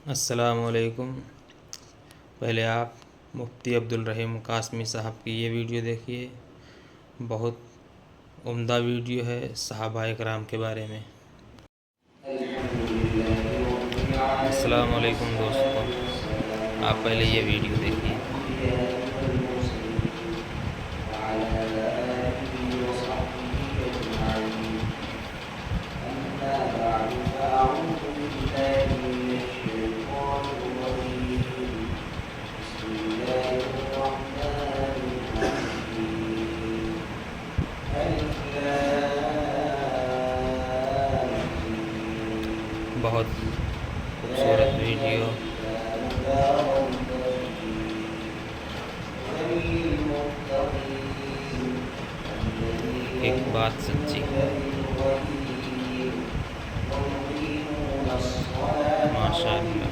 السلام علیکم۔ پہلے آپ مفتی عبدالرحیم قاسمی صاحب کی یہ ویڈیو دیکھیے، بہت عمدہ ویڈیو ہے صحابہ کرام کے بارے میں۔ السلام علیکم دوستوں، آپ پہلے یہ ویڈیو دیکھیے۔ بہت خوبصورت ویڈیو۔ ایک بات سچی ہے، ماشاء اللہ۔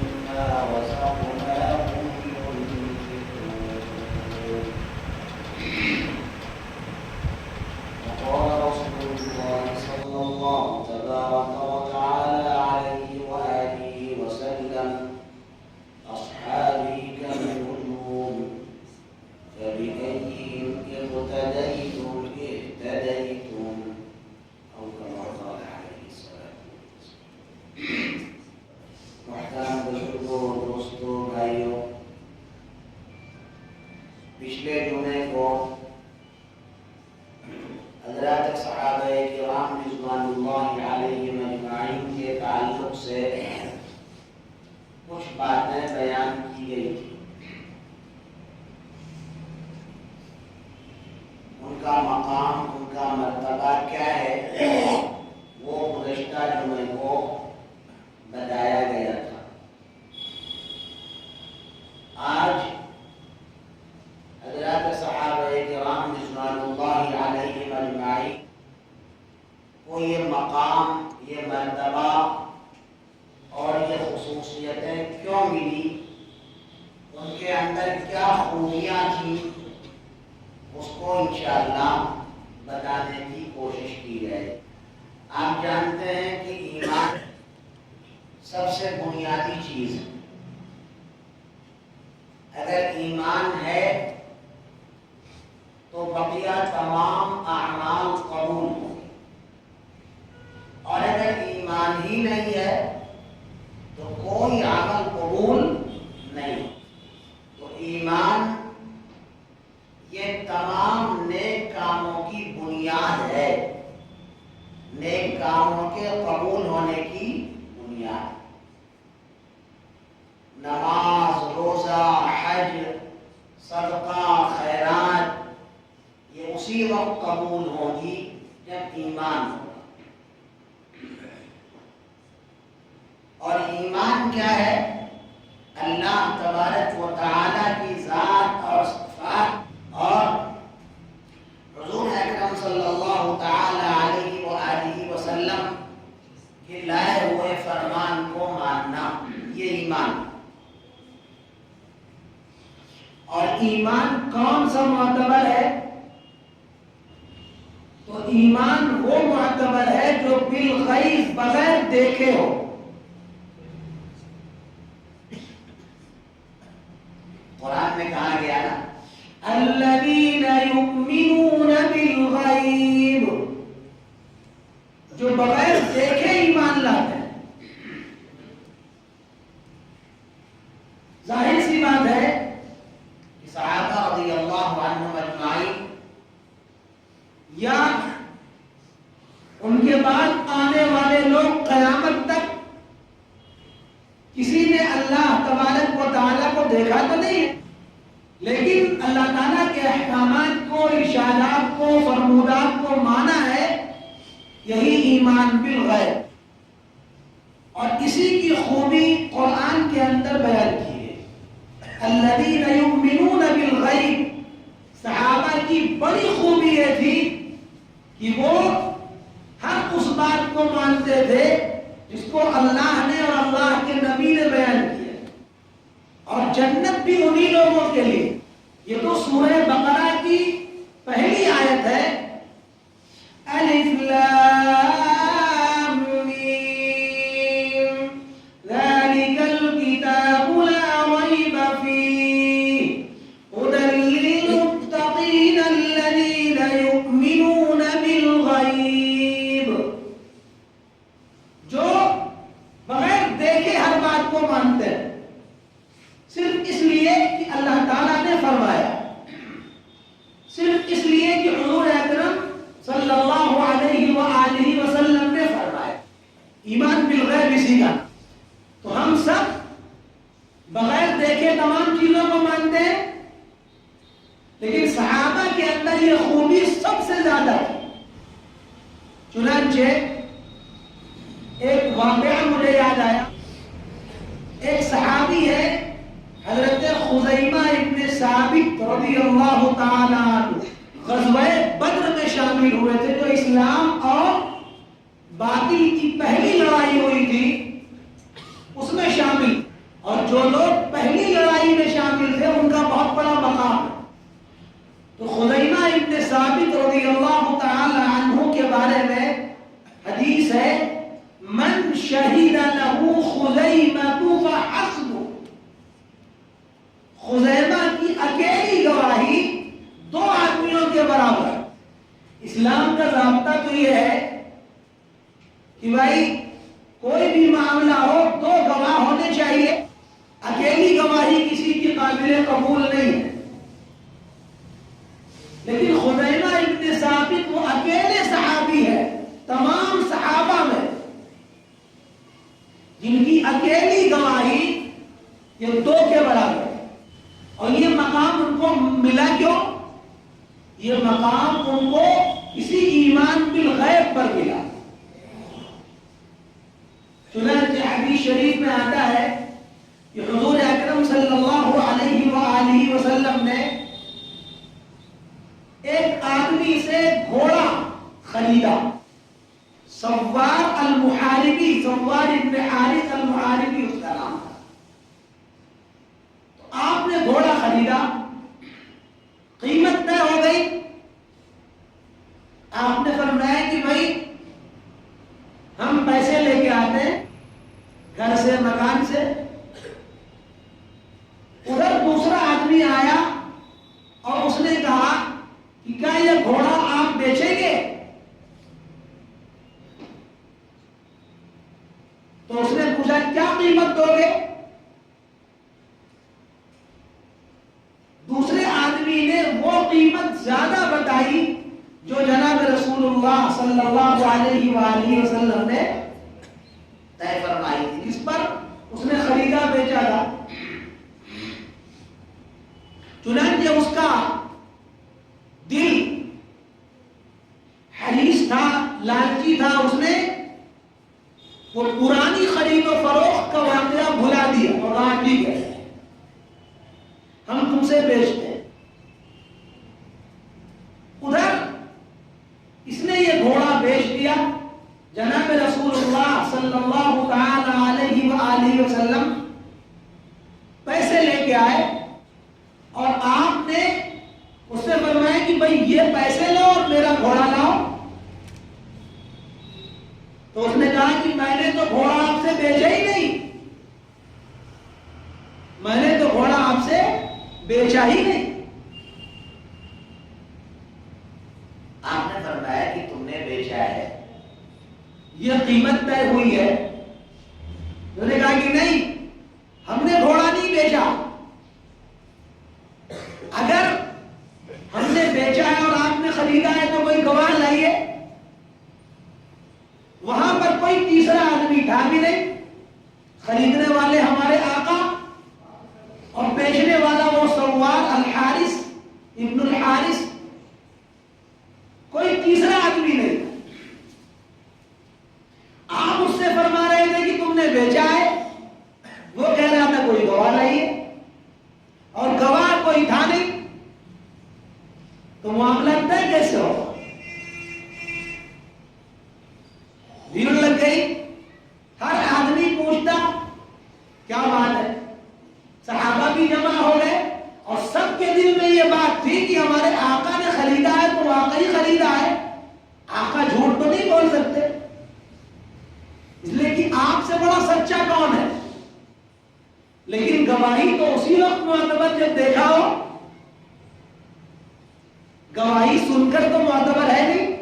پچھلے جمعے کو حضرات صحابہ کرام رضوان اللہ علیہم اجمعین کے تعلق سے کچھ باتیں بیان کی گئی تھی۔ ان کا مقام، ان کا مرتبہ کیا ہے، وہ گزشتہ جمعے کو بتایا گیا تھا۔ آج حضرات صحابہ کرام رضوان اللہ علیہم اجمعین کو یہ مقام، یہ مرتبہ اور یہ خصوصیتیں کیوں ملی، ان کے اندر کیا خوبیاں تھیں، اس کو انشاءاللہ بتانے کی کوشش کی جائے۔ آپ جانتے ہیں کہ ایمان سب سے بنیادی چیز ہے۔ اگر ایمان ہے تو بقیہ تمام اعمال قبول ہوں گے، اور اگر ایمان ہی نہیں ہے تو کوئی عمل قبول نہیں۔ تو ایمان یہ تمام نیک کاموں کی بنیاد ہے، نیک کاموں کے قبول ہونے کی بنیاد۔ نماز، روزہ، حج، صدقہ، خیرات یہ اسی وقت قبول ہوگی جب ایمان ہوگا۔ اور ایمان کیا ہے؟ اللہ تبارک و تعالیٰ کی ذات اور صفات اور حضور اکرم صلی اللہ تعالی علیہ وآلہ وسلم کے لائے ہوئے فرمان کو ماننا، یہ ایمان۔ اور ایمان کون سا معتبر ہے؟ تو ایمان وہ معتبر ہے جو بالغیب بغیر دیکھے ہو۔ قرآن میں کہا گیا نا، الذین یؤمنون بالغیب، جو بغیر دیکھے ایمان لاتے ہیں۔ ظاہر سی بات ہے کہ صحابہ رضی اللہ عنہم اجمعین یا ان کے بعد آنے والے لوگ قیامت تک کسی نے اللہ تبارک و تعالیٰ کو دیکھا تو نہیں ہے، لیکن اللہ تعالیٰ کے احکامات کو، ارشادات کو، فرمودات کو مانا ہے، یہی ایمان بالغیب۔ اور اسی کی خوبی قرآن کے اندر بیان کی ہے، الذین یؤمنون بالغیب۔ صحابہ کی بڑی خوبی یہ تھی کہ وہ ہر اس بات کو مانتے تھے جس کو اللہ نے اور اللہ کے نبی نے بیان کیا، اور جنت بھی انہی لوگوں کے لیے۔ یہ تو سورہ بقرہ کی پہلی آیت ہے، الف لام میم ذالک الکتاب دیکھے ہر بات کو مانتے ہیں، صرف اس لیے کہ اللہ تعالیٰ نے فرمایا، صرف اس لیے کہ حضور اکرم صلی اللہ علیہ وآلہ وسلم نے فرمایا۔ ایمان بالغیب اسی کا۔ تو ہم سب بغیر دیکھے تمام چیزوں کو مانتے ہیں، لیکن صحابہ کے اندر یہ خوبی سب سے زیادہ ہے۔ چنانچہ ایک واقعہ مجھے یاد آیا، ایک صحابی ہے حضرت خزیمہ ابن ثابت رضی اللہ تعالی عنہ، غزوہ بدر میں شامل ہوئے تھے، جو اسلام اور باطل کی پہلی لڑائی ہوئی تھی اس میں شامل، اور جو لوگ پہلی لڑائی میں شامل تھے ان کا بہت بڑا مقام ہے۔ تو خزیمہ ابن ثابت رضی اللہ تعالی عنہ کے بارے میں حدیث ہے، من شہید لہ خزیمہ فحسبہ، خزیمہ کی اکیلی گواہی 2 آدمیوں کے برابر۔ اسلام کا ضابطہ تو یہ ہے کہ بھائی کوئی بھی معاملہ ہو 2 گواہ ہونے چاہیے، اکیلی گواہی کسی کی قابل قبول نہیں ہے۔ لیکن خزیمہ ابن ثابت وہ اکیلے صحابی ہے تمام صحابہ میں جن کی اکیلی گواہی یہ 2 کے برابر ہے۔ اور یہ مقام ان کو ملا کیوں؟ یہ مقام ان کو اسی ایمان بالغیب پر ملا۔ چنانچہ حدیث شریف میں آتا ہے کہ حضور اکرم صلی اللہ علیہ وآلہ وسلم نے ایک آدمی سے گھوڑا خریدا، سوار المحاربی، سوار ابن حارث المحاربی اس کا نام تھا۔ تو آپ نے گھوڑا خریدا، قیمت طے ہو گئی، آپ نے فرمایا کہ بھائی ہم پیسے لے کے آتے ہیں گھر سے، مکان سے۔ ادھر دوسرا آدمی آیا اور اس نے کہا کہ کیا یہ گھوڑا آپ بیچیں گے؟ تو اس نے پوچھا کیا قیمت دو گے؟ دوسرے آدمی نے وہ قیمت زیادہ بتائی جو جناب رسول اللہ صلی اللہ علیہ وآلہ وسلم نے طے فرمائی تھی، جس پر اس نے خریدا بیچا تھا۔ چنانچہ اس کا دل حریص تھا، لالچی تھا، اس نے وہ پرانی خرید و فروخت کا واقعہ بھلا دیا اور کہا ٹھیک ہے ہم تم سے بیچتے ہیں۔ ادھر اس نے یہ گھوڑا بیچ دیا، جناب رسول اللہ صلی اللہ تعالی علیہ وآلہ وسلم پیسے لے کے آئے اور آپ نے اس سے فرمایا کہ بھائی یہ پیسے لو اور میرا گھوڑا لاؤ۔ تو اس نے کہا کہ میں نے تو گھوڑا آپ سے بیچا ہی نہیں، میں نے تو گھوڑا آپ سے بیچا ہی نہیں۔ آپ نے فرمایا کہ تم نے بیچا ہے، یہ قیمت طے ہوئی ہے۔ انہوں نے کہا کہ نہیں، ہم نے گھوڑا نہیں بیچا، اگر ہم نے بیچا ہے اور آپ نے خریدا ہے تو کوئی گواہ لائیے۔ وہاں پر کوئی تیسرا آدمی تھا بھی نہیں، خریدنے والے ہمارے آقا اور بیچنے والا وہ سوار الحارث ابن الحارث، کوئی تیسرا آدمی نہیں۔ آپ اس سے فرما رہے تھے کہ تم نے بیچا ہے، وہ کہہ رہا تھا کوئی گواہ لائیے، اور گواہ کوئی تھا نہیں، تو معاملہ طے کیسے ہو؟ بھیڑ لگ گئی، ہر آدمی پوچھتا کیا بات ہے، صحابہ بھی جمع ہو گئے اور سب کے دل میں یہ بات تھی کہ ہمارے آقا نے خریدا ہے تو واقعی خریدا ہے، آقا جھوٹ تو نہیں بول سکتے، اس لیے کہ آپ سے بڑا سچا کون ہے؟ لیکن گواہی تو اسی وقت معتبر جب دیکھا ہو، گواہی سن کر تو معتبر ہے نہیں۔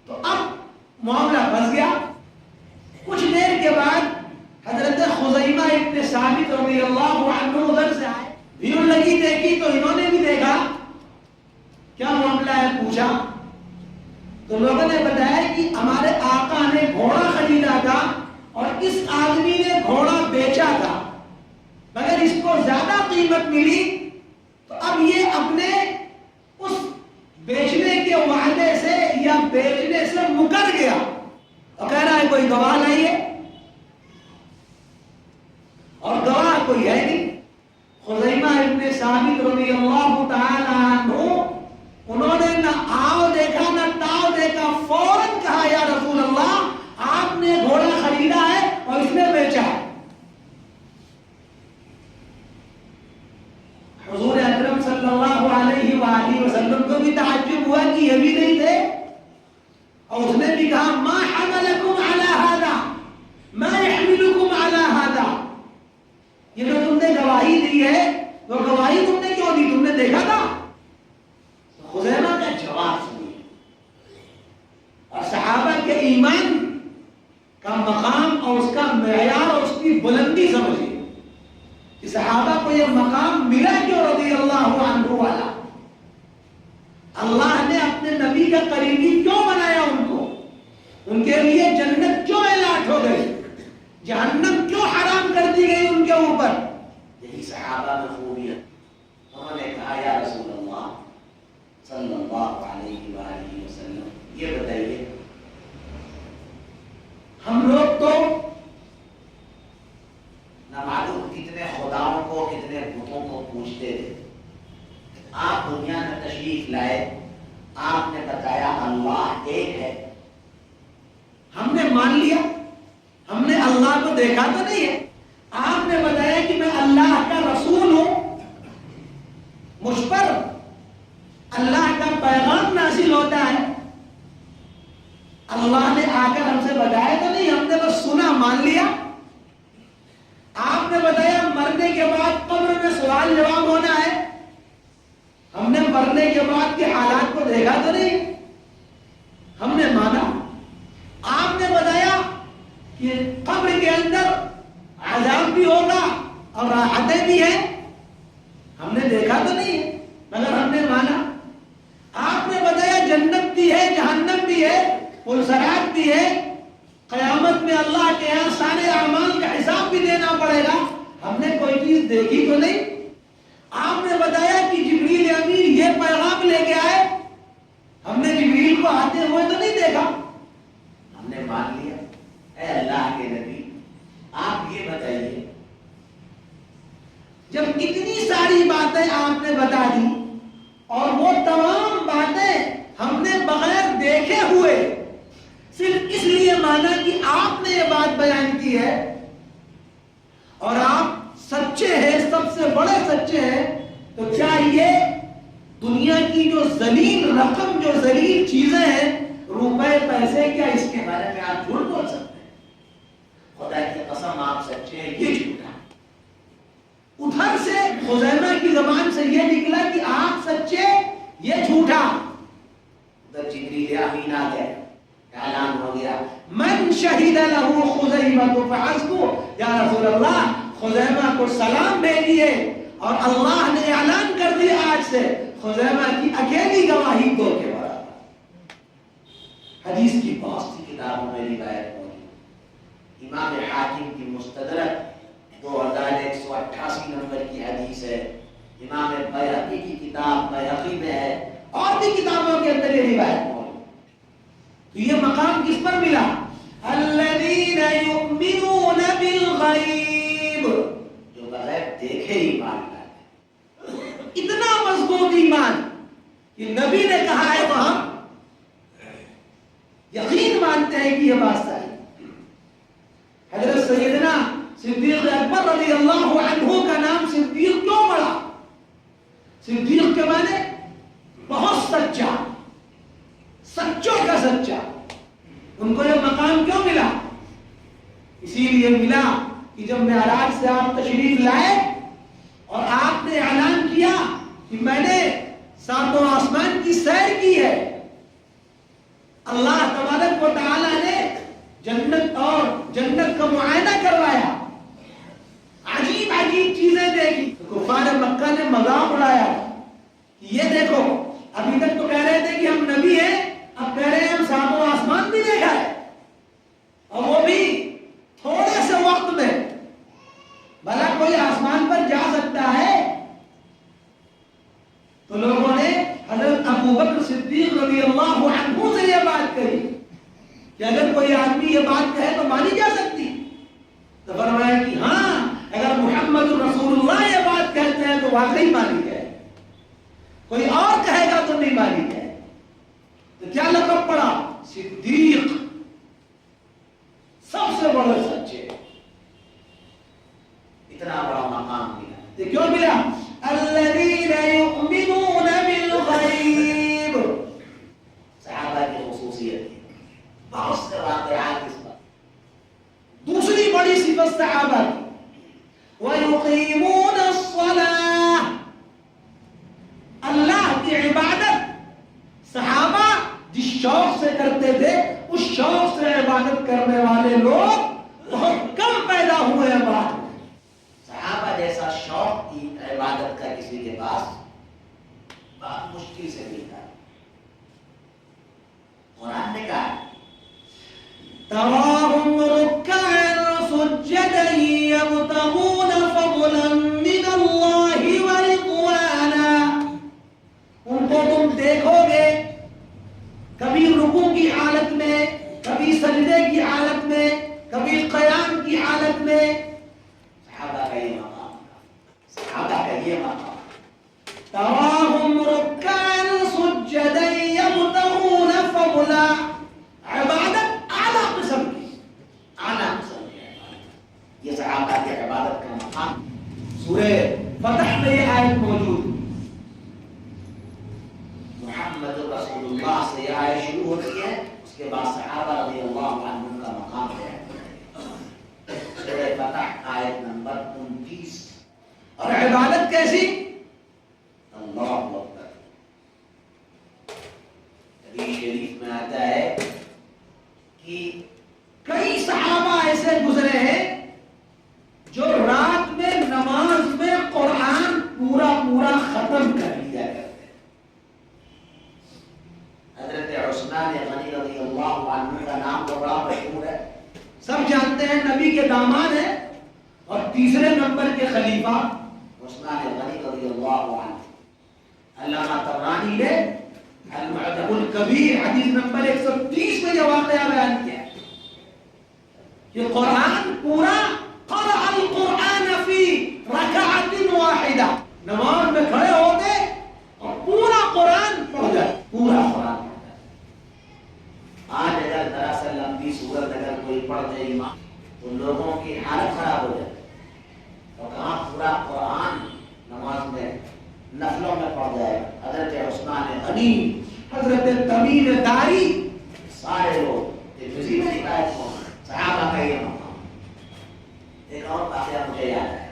تو اب معاملہ پھنس گیا. کچھ دیر کے بعد حضرت خزیمہ ابن ثابت رضی اللہ عنہ ادھر سے آئے. بھیڑ لگی دیکھی تو انہوں نے بھی دیکھا. کیا معاملہ ہے پوچھا تو لوگوں نے بتایا کہ ہمارے آقا نے گھوڑا خریدا تھا اور اس آدمی نے گھوڑا بیچا تھا، مگر اس کو زیادہ قیمت ملی تو اب یہ اپنے اس بیچنے کے وعدے سے یا بیچنے سے مکر گیا اور کہہ رہا ہے کوئی گواہ لائیے، اور گواہ کوئی ہے نہیں. خزیمہ ابن ثابت رضی اللہ تعالی عنہ انہوں نے نہ آؤ دیکھا نہ تاؤ دیکھا، فوراً کہا یا رسول اللہ آپ نے گھوڑا خریدا ہے اور اس نے بیچا ہے. حضور اکرم صلی اللہ علیہ وآلہ وسلم کو بھی تعجب ہوا کہ یہ بھی نہیں تھے، اور اس نے بھی کہا ما حملکم علی ھذا ما یحملکم علی ھذا، یہ جو تم نے گواہی دی ہے وہ گواہی تم نے کیوں دی، تم نے دیکھا تھا. خزیمہ کا جواب سنیے اور صحابہ کے ایمان کا مقام اور اس کا معیار اور اس کی بلندی سمجھیے کہ صحابہ کو یہ مقام ملا کیوں رضی اللہ عنہ والا. اللہ نے اپنے نبی کا قریبی کیوں بنایا ان کو، ان کے لیے جنت کیوں الاٹ ہو گئی، جہنم کیوں حرام کر دی گئی ان کے اوپر. یہی صحابہ میں خوبیت. انہوں نے کہا یا رسول اللہ صلی اللہ علیہ وآلہ وسلم یہ بتائیے ہم لوگ تو نہ معلوم کتنے خداؤں کو کتنے بتوں کو پوچھتے تھے، آپ دنیا میں تشریف لائے، آپ نے بتایا اللہ ایک ہے، ہم نے مان لیا، ہم نے اللہ کو دیکھا تو نہیں ہے. آپ نے بتایا کہ میں اللہ کا رسول ہوں، مجھ پر اللہ کا پیغام نازل ہوتا ہے. اللہ نے آ کر ہم سے بتایا تو نہیں، ہم نے بس سنا مان لیا. آپ نے بتایا مرنے کے بعد قبر میں سوال جواب ہونا ہے، ہم نے مرنے کے بعد کے حالات کو دیکھا تو نہیں، ہم نے مانا. آپ نے بتایا کہ قبر کے اندر عذاب بھی ہوگا اور راحتیں بھی ہیں، ہم نے دیکھا تو نہیں مگر ہم نے مانا. آپ نے بتایا جنت بھی ہے جہنم بھی ہے پلسرات بھی ہے، قیامت میں اللہ کے یہاں سارے اعمال کا حساب بھی دینا پڑے گا، ہم نے کوئی چیز دیکھی تو نہیں. آپ نے بتایا کہ جبریل امین یہ پیغام لے کے آئے، ہم نے جبریل کو آتے ہوئے تو نہیں دیکھا، ہم نے مان لیا. اے اللہ کے نبی آپ یہ بتائیے جب اتنی ساری باتیں آپ نے بتا دی اور وہ تمام باتیں ہم نے بغیر دیکھے ہوئے صرف اس لیے مانا کہ آپ نے یہ بات بیان کی ہے اور آپ سچے ہیں، سب سے بڑے سچے ہیں، تو کیا یہ دنیا کی جو ذلیل رقم جو ذلیل چیزیں ہیں روپے پیسے، کیا اس کے بارے میں آپ جھوٹ بول سکتے ہیں؟ خدا کی قسم آپ سچے ہیں، یہ جھوٹا. ادھر سے خزیمہ کی زبان سے یہ نکلا کہ آپ سچے یہ جھوٹا. ادھر جبریل امین آ گئے، اعلان ہو گیا من شہید لہ خزیمہ فحسبہ، یا رسول اللہ خزیمہ کو سلام بھیجیے اور اللہ نے اعلان کر دیا آج سے خزیمہ کی اکیلی گواہی دو کے برابر. حدیث کی بہت سی کتابوں میں روایت موجود، امام حاکم کی مستدرک 2188 نمبر کی حدیث ہے، امام بیہقی کی کتاب بیہقی میں ہے، اور بھی کتابوں کے اندر یہ روایت موجود. تو یہ مقام کس پر ملا؟ الذین یؤمنون بالغیب، جو غیب دیکھے ایمان لاتے. اتنا مضبوط ایمان کہ نبی نے کہا ہے تو ہم یقین مانتے ہیں کہ یہ بات صحیح. حضرت سیدنا صدیق اکبر رضی اللہ عنہ کا نام صدیق کیوں پڑا؟ صدیق کے معنی بہت سچا، سچوں کا سچا. ان کو یہ مقام کیوں ملا؟ اسی لیے ملا کہ جب معراج سے آپ تشریف لائے اور آپ نے اعلان کیا کہ میں نے ساتوں آسمان کی سیر کی ہے، اللہ تبارک و تعالی نے جنت اور جنت کا معائنہ کروایا، عجیب عجیب چیزیں دیکھی. کفار مکہ نے مذاق اڑایا، یہ دیکھو ابھی تک تو کہہ رہے تھے کہ ہم نبی ہیں، اب کہہ رہے ہیں ہم ساتوں آسمان بھی دیکھا ہے، اور وہ بھی تھوڑے سے وقت میں. بھلا کوئی آسمان پر جا سکتا ہے؟ تو لوگوں نے حضرت ابوبکر صدیق رضی اللہ عنہ سے یہ بات کہی کہ اگر کوئی آدمی یہ بات کہے تو مانی جا سکتی؟ تو فرمایا کہ ہاں، اگر محمد رسول اللہ یہ بات کہتے ہیں تو واقعی مانی جائے، کوئی اور کہے گا تو نہیں مانی جائے. تو کیا لقب پڑا؟ صدیق، سب سے بڑے سچے. اتنا بڑا مقام ملا. یہ کیوں ملا؟ الذین یؤمنون بالغیب. صحابہ کی خصوصیت ہے، بہت سے واقعات اس پر. دوسری بڑی صفت صحابہ کی، وَيُقِيمُونَ الصَّلَاةَ. اللہ کی عبادت صحابہ جس شوق سے کرتے تھے اس شوق سے عبادت کرنے والے لوگ بہت کم پیدا ہوئے ہیں بعد میں. صحابہ جیسا شوق کی عبادت کا کسی کے پاس بہت مشکل سے ملتا ہے. قرآن نے کہا تراہم رکعا سجدا یبتغون فضلا من اللہ ورضوانا. ان کو تم دیکھو گے کبھی رکوع کی حالت میں، کبھی سجدے کی حالت میں، کبھی قیام کی حالت میں. صحابہ کا یہ مقام، صحابہ کا یہ مقام. تراہم رکعا سجدا یبتغون فضلا. عبادت اعلیٰ قسم کی، اعلیٰ قسم کی عبادت. یہ صحابہ کی عبادت کا مقام. سورہ فتح میں یہ آیت موجود ہے. محمد رسول اللہ سے یہ آیت شروع ہوتی ہے، اس کے بعد صحابہ رضی اللہ عنہم کا مقام ہے. سورہ فتح آیت نمبر 29. اور عبادت کیسی؟ اللہ اکبر. حدیث شریف میں آتا ہے کہ کئی صحابہ ایسے گزرے ہیں جو رات میں نماز میں قرآن پورا پورا ختم کر لیا کرتے. حضرت عثمان غنی رضی اللہ عنہ کا نام تو بڑا مشہور ہے، سب جانتے ہیں، نبی کے داماد ہیں اور تیسرے نمبر کے خلیفہ عثمان غنی رضی اللہ عنہ. علامہ طبرانی نے المعجم الکبیر حدیث نمبر 130 میں یہ واقعہ بیان کیا کہ قرآن پورا قرأ القرآن فی رکعت واحدہ. نماز میں کھڑے ہوتے اور پورا قرآن پڑھ جائے، پورا قرآن پڑھ جائے. آج اگر دراصل لمبی سورت اگر کوئی پڑھ دے امام تو لوگوں کی حالت خراب ہو جائے. اور کہاں پورا قرآن نماز میں نفلوں میں پڑھ جائے. حضرت عثمان غنی، حضرت تمیم داری، سارے لوگ یہ کسی میں شکایت ہو. صحابہ کا یہ مقام. ایک اور واقعہ مجھے یاد ہے.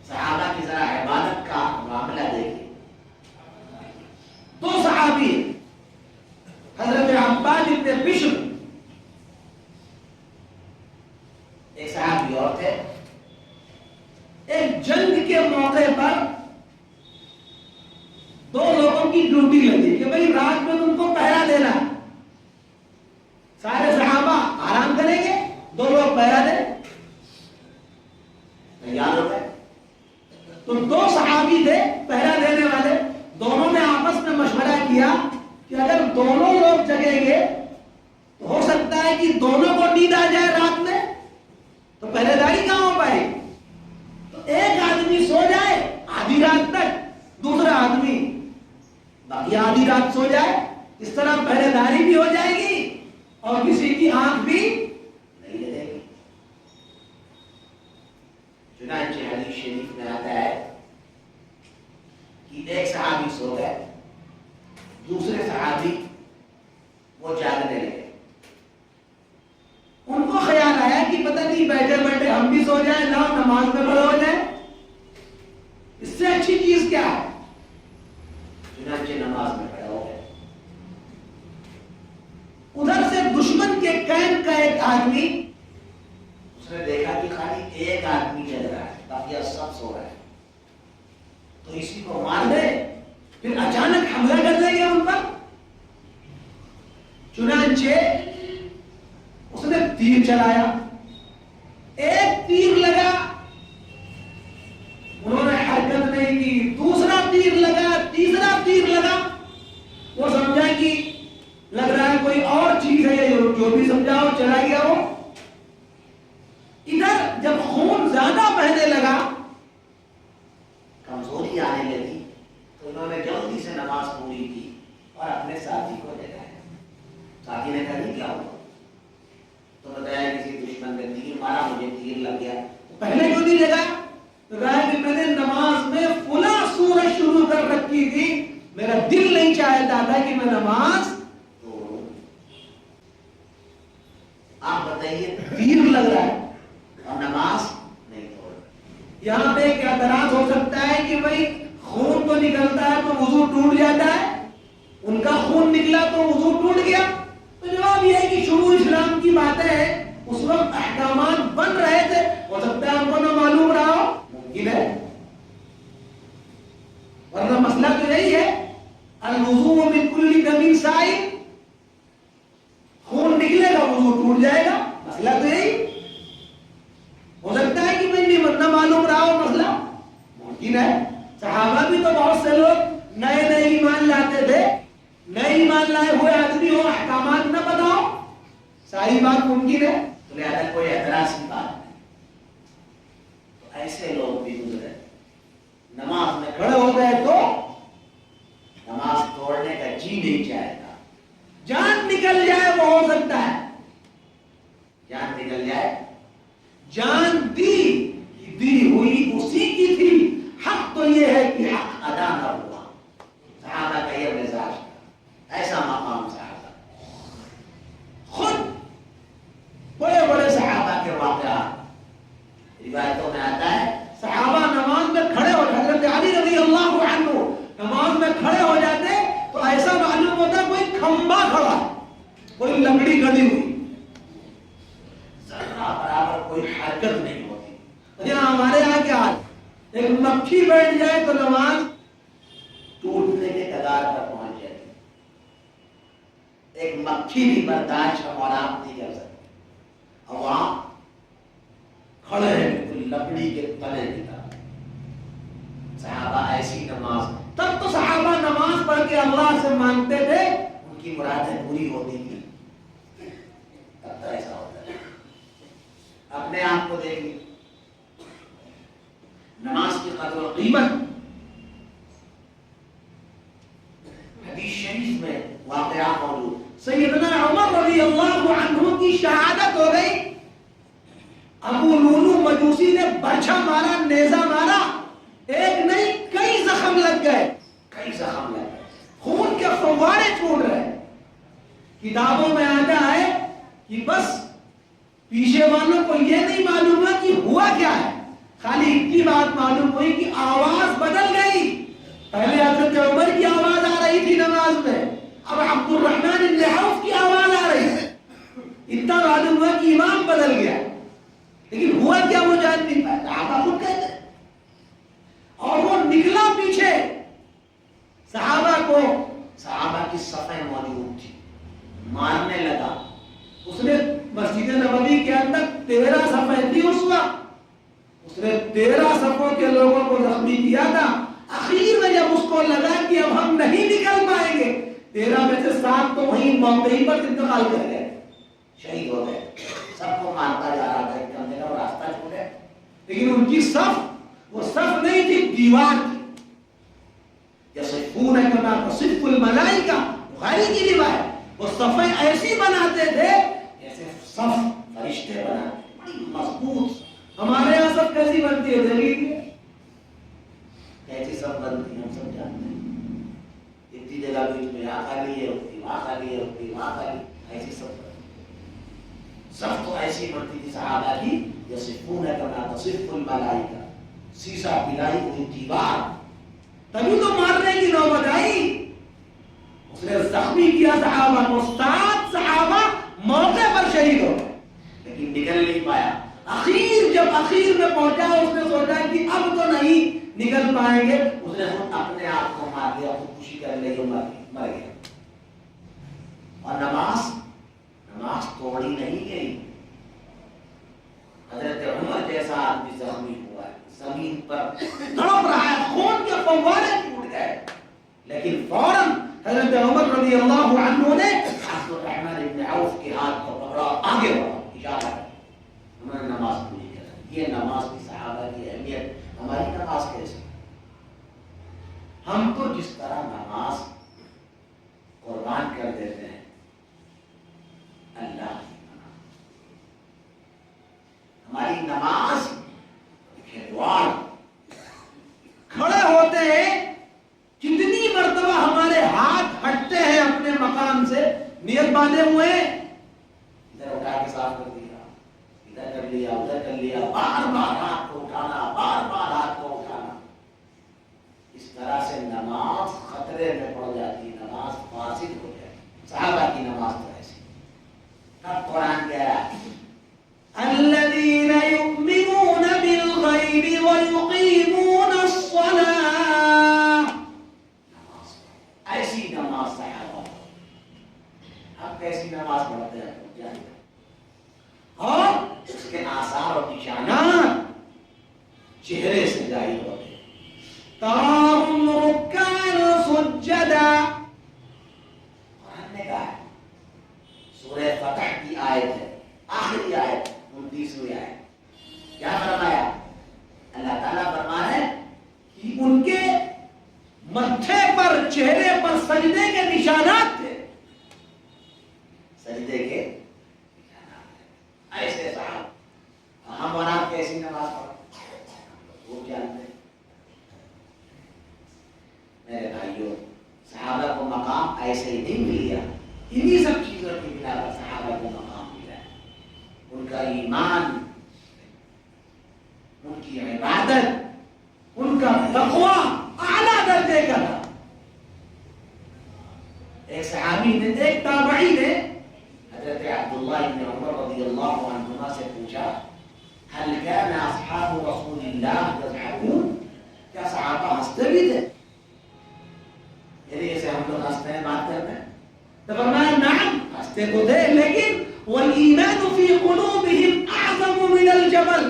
صحابہ کی ذرا عبادت کا معاملہ دیکھیے. دو صحابی حضرت عباد بن بشر، ایک صحابی اور تھے. ایک جنگ کے موقع پر دو لوگوں کی ڈیوٹی لگی کہ بھئی رات میں تم کو پہرا دینا. سارے صحابہ آرام کریں گے، دو لوگ پہرا دیں. تیار ہو گئے. تو دو صحابی تھے پہرا دینے والے. دونوں نے آپس میں مشورہ کیا کہ اگر دونوں لوگ جگیں گے تو ہو سکتا ہے کہ دونوں کو نیند آ جائے رات میں، تو پہرے داری کہاں ہو پائے. تو ایک آدمی سو جائے آدھی رات تک، دوسرا آدمی باقی آدھی رات سو جائے. اس طرح پہرے داری بھی ہو جائے گی اور کسی کی آنکھ بھی نہیں لگے گی. چنانچہ حدیث شریف میں آتا ہے کہ ایک صحابی سو گئے، دوسرے صحابی وہ جاگنے لگے. ان کو خیال آیا کہ پتہ نہیں بیٹھے بیٹھے ہم بھی سو جائیں، لاؤ نماز میں کھڑے ہو جائیں، اس سے اچھی چیز کیا ہے. چنانچہ نماز میں کھڑے ہو گئے. کے کیمپ کا ایک آدمی، اس نے دیکھا کہ خالی ایک آدمی جل رہا ہے، باقی سب سو رہے ہیں، تو اسی کو مار دے، پھر اچانک حملہ کر دیں گے ان پر۔ چنانچہ اس نے تیر چلایا، ایک تیر لگا، انہوں نے حرکت نہیں کی، دوسرا تیر لگا، تیسرا تیر لگا، وہ سمجھا کہ لگ رہا ہے کوئی اور چیز ہے، جو بھی سمجھا وہ چلا گیا۔ وہ ادھر جب خون زیادہ بہنے لگا، کمزوری آنے لگی، تو انہوں نے جلدی سے نماز پوری کی اور اپنے ساتھی کو جگایا۔ ساتھی نے کہا یہ کیا ہوا؟ تو بتایا کسی دشمن نے تیر مارا، مجھے تیر لگ گیا۔ پہلے کیوں نہیں جگایا؟ تو کہا کہ میں نے نماز میں فلاں سورت شروع کر رکھی تھی، میرا دل نہیں چاہتا تھا کہ میں نماز توڑوں۔ آپ بتائیے، تیر لگ رہا ہے اور نماز نہیں توڑ۔ یہاں پہ ایک اعتراض ہو سکتا ہے کہ بھائی خون تو نکلتا ہے تو وضو ٹوٹ جاتا ہے، ان کا خون نکلا تو وضو ٹوٹ گیا؟ تو جواب یہ ہے کہ شروع اسلام کی باتیں ہیں، اس وقت احکامات بن رہے تھے، ہو سکتا ہے ہم کو نہ معلوم رہا ہو، ممکن ہے، ورنہ مسئلہ تو یہی ہے، الوضوء من کل دم سائل، خون نکلے گا وضو ٹوٹ جائے گا، مسئلہ تو یہی۔ ہو سکتا ہے کہ میں نہ معلوم رہا ہو مسئلہ، ممکن ہے۔ صحابہ بھی تو بہت سے لوگ نئے نئے ایمان لاتے تھے، نئے ایمان لائے ہوئے آدمی ہو، احکامات نہ پتا ہو، ساری بات ممکن ہے، تو لہذا کوئی اعتراض کی بات نہیں۔ تو ایسے لوگ بھی گزرے، نماز میں کھڑے ہو گئے تو نماز توڑنے کا جی نہیں چاہے گا، جان نکل جائے وہ ہو سکتا ہے، جان نکل جائے، جان دی ہوئی اسی کی تھی، حق تو یہ ہے کہ حق ادا نہ ہوا۔ صحابہ کا یہ مزاج تھا، ایسا مقام صحابہ، خود بڑے بڑے صحابہ کے واقعات روایتوں میں آتا ہے، صحابہ نماز میں کھڑے ہو، حضرت علی رضی اللہ عنہ نماز میں کھڑے ہو جاتے تو ایسا معلوم ہوتا کوئی کھمبا کھڑا، کوئی لکڑی گڑی ہوئی، ذرا برابر کوئی حرکت نہیں ہوتی۔ یہاں ہمارے یہاں کیا ہے، ایک مکھی بیٹھ جائے تو نماز ٹوٹنے کے کگار پر پہنچ جاتی، ایک مکھی بھی برداشت ہم اور آپ نہیں کر سکتے، اور وہاں کھڑے ہیں کوئی لکڑی کے تلے کی طرح۔ صحابہ ایسی نماز، تب تو صحابہ نماز پڑھ کے اللہ سے مانگتے تھے، ان کی مرادیں پوری ہوتی تھی، تب تو ایسا ہوتا ہے۔ اپنے آپ کو دیکھیے، نماز کی قدر و قیمت، حدیث شریف میں واقعات موجود، سیدنا عمر رضی اللہ عنہ کی شہادت ہو گئی، ابو لولو مجوسی نے برچھا مارا، نیزہ مارا، ایک نہیں کئی زخم لگ گئے، کئی زخم لگ گئے، خون کے فوارے چھوٹ رہے۔ کتابوں میں آتا ہے کہ بس پیچھے والوں کو یہ نہیں معلوم ہے کہ ہوا کیا ہے، خالی اتنی بات معلوم ہوئی کہ آواز بدل گئی، پہلے حضرت عمر کی آواز آ رہی تھی نماز میں، اب عبد الرحمن بن عوف کی آواز آ رہی ہے، اتنا معلوم ہوا کہ امام بدل گیا، لیکن ہوا کیا وہ جان نہیں پایا، صحابہ خود کہتے ہیں۔ اور وہ نکلا پیچھے، صحابہ کی صفیں موجود تھی، مارنے لگا، اس نے مسجد نبوی کے اندر 13 صفیں تھی اس وقت، اس نے 13 صفوں کے لوگوں کو زخمی کیا تھا، اخیر میں جب اس کو لگا کہ اب ہم نہیں نکل پائیں گے، 13 میں سے 7 تو وہیں موقع پر انتقال کر گئے، شہید ہو گئے، سب کو مارتا جا رہا تھا، ایک کندھے کا راستہ چھوڑے، لیکن ان کی صف وہ صف نہیں تھی، دیوار تھی۔ یصفون کما تصف الملائکہ، بخاری کی روایت، وہ صفیں ایسی بناتے تھے جیسے صف فرشتے بناتے، بڑی مضبوط۔ ہمارے یہاں صف کیسی بنتی ہے، دہلی کی کیسی صف بنتی ہے ہم سب جانتے ہیں، اتنی جگہ بیچ میں یہاں خالی ہے، وہاں خالی ہے، وہاں خالی، ایسی صف بنتی، صف تو ایسی بنتی تھی صحابہ کی، یصفون کما تصف الملائکہ، سیسا پلائی ہوئی دیوار، تبھی تو مارنے کی نوبت آئی، اس نے زخمی کیا صحابہ کو، 7 صحابہ موقع پر پہنچا اس نے سوچا کہ اب تو نہیں نکل پائیں گے، اس نے خود اپنے آپ کو مار دیا، خودکشی کر لی، مر گیا۔ اور نماز توڑی نہیں گئی۔ حضرت عمر جیسا آدمی زخمی ہوا ہے، زمین پر تڑپ رہا ہے، خون کے فوارے ٹوٹ گئے، لیکن فوراً حضرت عمر رضی اللہ عنہ نے عبد الرحمن بن عوف کے ہاتھ کو پکڑا، آگے بڑھا، اشارہ کیا، ہمیں نماز پوری کر۔ یہ نماز کی صحابہ کی اہمیت، ہماری نماز کیسے؟ ہم تو جس طرح نماز قربان کر دیتے ہیں اللہ کی نماز، ہماری نماز کھیلواڑ، کھڑے ہوتے ہیں کتنی مرتبہ ہمارے ہاتھ ہٹتے ہیں اپنے مقام سے، نیت باندھے ہوئے ادھر اٹھا کے صاف کر دیا، ادھر کر لیا، ادھر کر لیا، بار بار ہاتھ کو اٹھانا، بار بار ہاتھ کو اٹھانا، اس طرح سے نماز خطرے میں پڑ جاتی، نماز فاسد ہو جاتی۔ صحابہ کی نماز تو ایسی، اب قرآن کہہ رہا ہے الذین یؤمنون بالغیب ویقیمون الصلاۃ، ایسی نماز صحابہ، ہم کیسی نماز پڑھتے ہیں اور اس کے آثار اور نشانات چہرے سے ظاہر ہوتے ہیں۔ تراہم رکعا سجدا، قرآن نے کہا ہے، سورہ فتح کی آیت ہے، آخری آیت 29ویں آیت، کیا فرمایا؟ اللہ تعالیٰ فرما ہے کہ ان کے متھے پر، چہرے پر سجدے کے نشانات تھے، سجدے کے نشانات تھے، ایسے صاحب۔ ہم اور آپ کیسی نماز پڑھتے وہ جانتے ہیں۔ میرے بھائیوں، صحابہ کو مقام ایسے ہی نہیں مل گیا، انہی سب چیزوں کی بنا پر صحابہ کو مقام ملا ہے۔ ان کا ایمان، ان کی عبادت، ان کا تقویٰ اعلیٰ درجے کا تھا۔ ایک صحابی نے، ایک تابعی نے حضرت عبداللہ بن عمر رضی اللہ عنہما سے پوچھا هل كان اصحاب رسول اللہ يضحكون، کیا صحابہ ہنستے بھی تھے؟ یعنی جیسے ہم لوگ ہنستے ہیں، بات کرتے ہیں، تو فرمایا نعم، ہنستے تو تھے، لیکن والایمان فی قلوبہم اعظم من الجبل،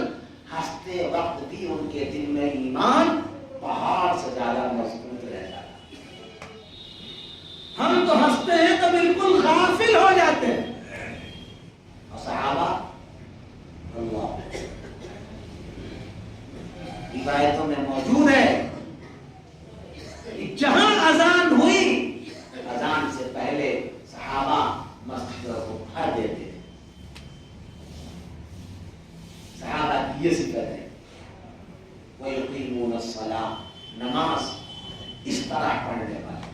ہنستے وقت بھی ان کے دل میں ایمان پہاڑ سے زیادہ مضبوط رہتا ہے۔ ہم تو ہنستے ہیں تو بالکل غافل ہو جاتے ہیں، اور صحابہ اللہ روایتوں میں موجود ہے کہ جہاں اذان ہوئی، اذان سے پہلے صحابہ مسجد کو بھر دیتے تھے۔ صحابہ کی یہ صفت ہے، وَيُقِيمُونَ الصَّلَاةَ، نماز اس طرح پڑھنے والے۔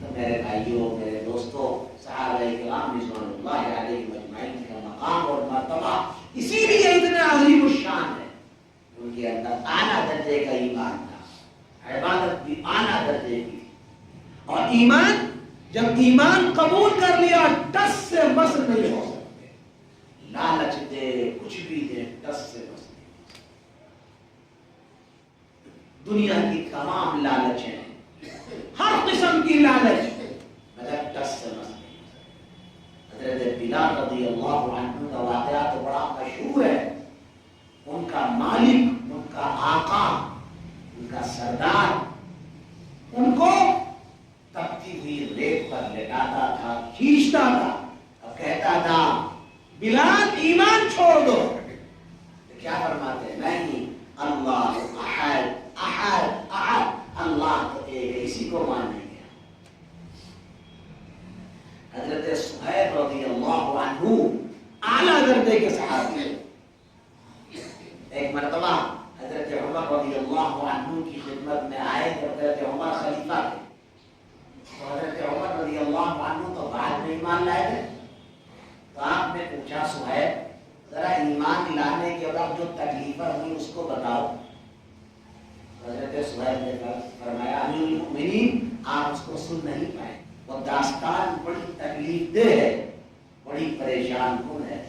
تو میرے بھائیوں، میرے دوستوں، صحابہ کرام رضوان اللہ علیہم اجمعین کا مقام اور مرتبہ اسی لیے اتنا عظیم الشان ہے، ان کے اندر اعلیٰ درجے کا ایمان تھا، عبادت بھی اعلیٰ درجے کی، اور ایمان، جب ایمان قبول کر لیا ٹس سے مس نہیں ہو سکتے، لالچ دے، کچھ بھی دے، ٹس سے مس نہیں ہو سکتے۔ دنیا کی تمام لالچیں، ہر قسم کی لالچ، مگر ٹس سے مس نہیں ہو سکتے۔ حضرت بلال رضی اللہ عنہ کا واقعہ تو بڑا مشہور ہے، ان کا مالک، ان کا آقا، ان کا سردار ان کو تپتی ہوئی ریت پر لٹاتا تھا، کھینچتا تھا اور کہتا تھا بلال ایمان چھوڑ دو، تو کیا فرماتے؟ نہیں، اللہ احد احد احد، اللہ تو ایک ہے، اسی کو مانیں گے۔ حضرت صہیب رضی اللہ عنہ اعلیٰ درجے کے صحابی، ایک مرتبہ حضرت عمر رضی اللہ عنہ کی خدمت میں آئے، جب حضرت عمر خلیفہ تھے، تو حضرت عمر رضی اللہ عنہ تو بعد میں ایمان لائے تھے، تو آپ نے پوچھا صہیب ذرا ایمان لانے کے وقت جو تکلیفیں ہوئی اس کو بتاؤ۔ حضرت صہیب نے فرمایا امیر المؤمنین، آپ اس کو سن نہیں پائے، وہ داستان بڑی تکلیف دہ ہے، بڑی پریشان کن ہے۔